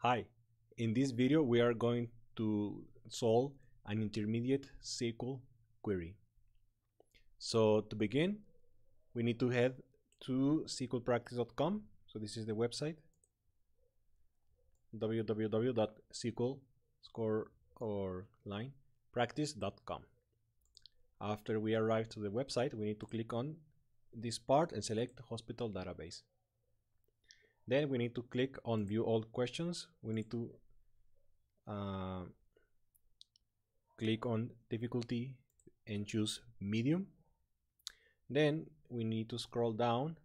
Hi, in this video we are going to solve an intermediate SQL query. So to begin, we need to head to sqlpractice.com. So this is the website, www.sql_practice.com. After we arrive to the website, we need to click on this part and select hospital database. Then we need to click on view all questions. We need to click on difficulty and choose medium. Then we need to scroll down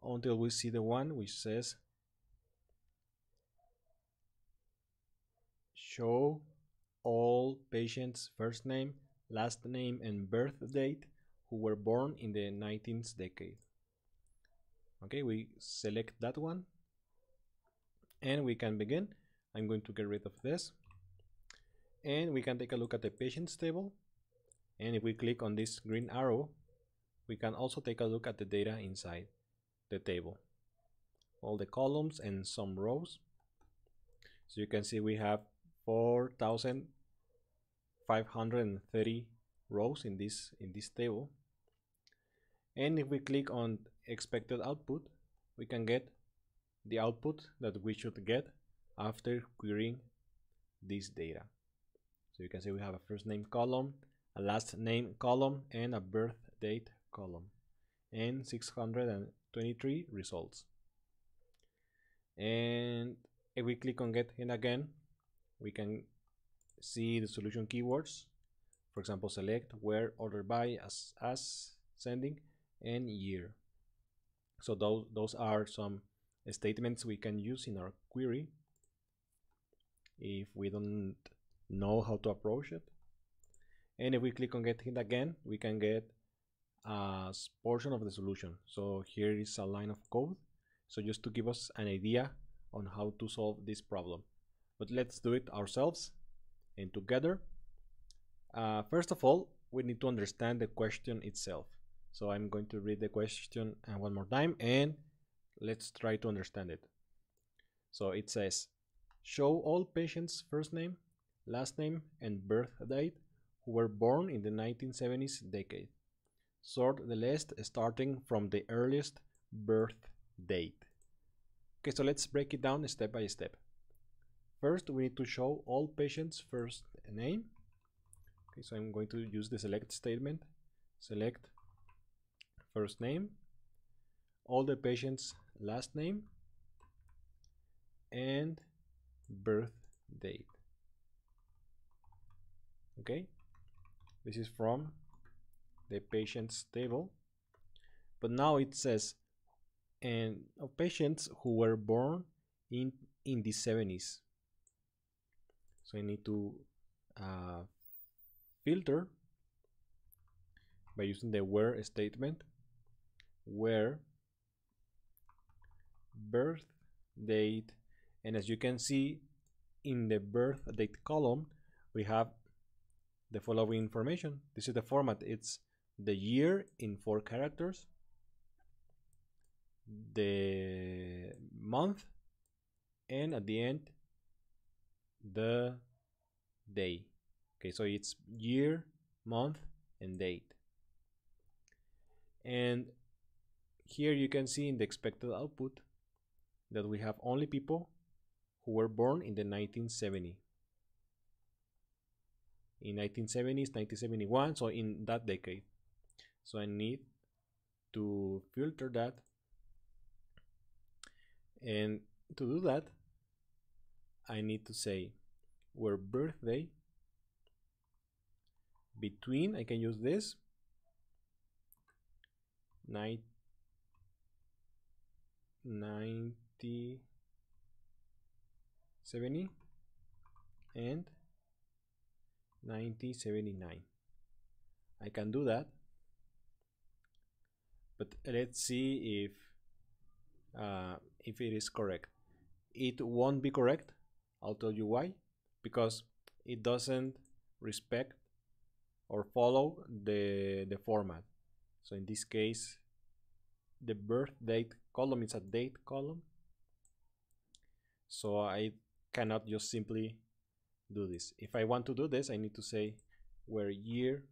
until we see the one which says show all patients' first name, last name and birth date who were born in the 19th decade. Okay, we select that one and we can begin. I'm going to get rid of this and we can take a look at the patients table, and if we click on this green arrow we can also take a look at the data inside the table, all the columns and some rows. So you can see we have 4,530 rows in this table, and if we click on expected output we can get the output that we should get after querying this data. So you can see we have a first name column, a last name column and a birth date column, and 623 results. And if we click on get in again, we can see the solution keywords. For example, select, where, order by, as, sending, and year. So those are some statements we can use in our query if we don't know how to approach it. And if we click on get hit again, we can get a portion of the solution. So here is a line of code, so just to give us an idea on how to solve this problem. But let's do it ourselves and together. First of all, we need to understand the question itself. So I'm going to read the question one more time and let's try to understand it. So it says, show all patients' first name, last name and birth date who were born in the 1970s decade. Sort the list starting from the earliest birth date. Okay, so let's break it down step by step. First, we need to show all patients' first name. Okay, so I'm going to use the select statement. Select first name, all the patients' last name, and birth date. Okay, this is from the patients table, but now it says and of patients who were born in the 70s. So I need to filter by using the where statement, where birth date, and as you can see in the birth date column we have the following information. This is the format. It's the year in 4 characters, the month, and at the end the day. Okay, so it's year, month and date. And here you can see in the expected output that we have only people who were born in the 1970s. In 1970s, 1971, so in that decade. So I need to filter that, and to do that I need to say where birthday between, I can use this 90 70 and 1979. I can do that, but let's see if it is correct. It won't be correct. I'll tell you why. Because it doesn't respect or follow the format. So in this case the birth date column is a date column, so I cannot just simply do this. If I want to do this, I need to say where year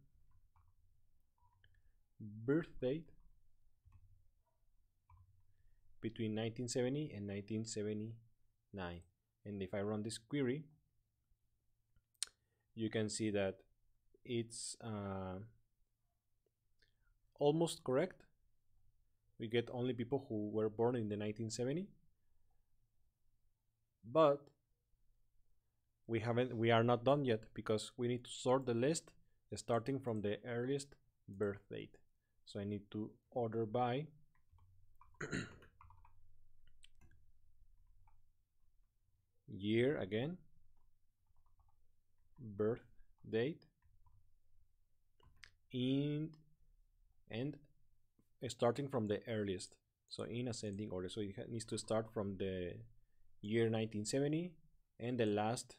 birth date between 1970 and 1979. And if I run this query, you can see that it's almost correct. We get only people who were born in the 1970, but we are not done yet, because we need to sort the list starting from the earliest birth date. So I need to order by year again, birth date, and starting from the earliest, so in ascending order. So it needs to start from the year 1970, and the last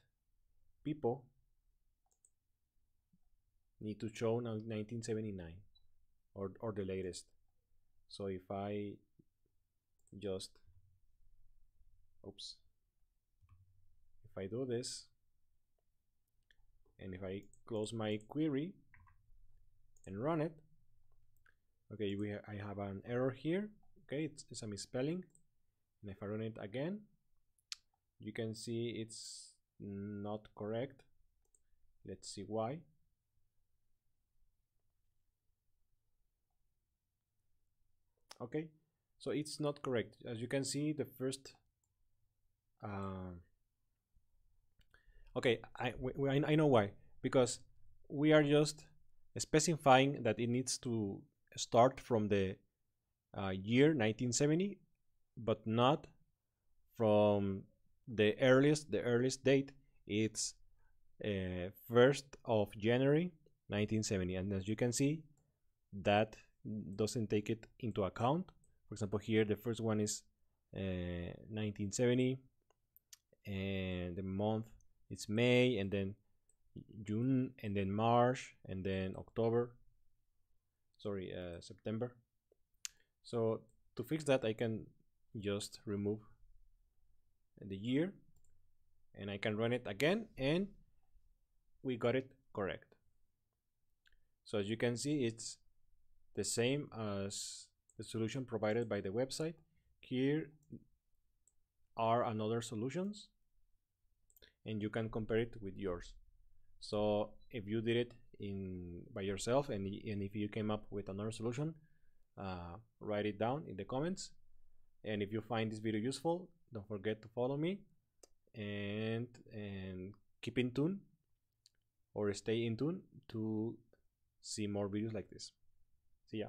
people need to show now 1979, or the latest. So if I just if I do this, and if I close my query and run it, okay, I have an error here. Okay, it's a misspelling. And if I run it again, you can see it's not correct. Let's see why. Okay, so it's not correct. As you can see, the first okay, I know why. Because we are just specifying that it needs to start from the year 1970, but not from the earliest date. It's 1st of January 1970, and as you can see, that doesn't take it into account. For example, here the first one is 1970, and the month it's May, and then June, and then March, and then October, sorry, September. So to fix that, I can just remove the year, and I can run it again, and we got it correct. So as you can see, it's the same as the solution provided by the website. Here are another solutions, and you can compare it with yours. So if you did it by yourself, and if you came up with another solution, write it down in the comments. And if you find this video useful, don't forget to follow me, and keep in tune, or stay in tune to see more videos like this. See ya.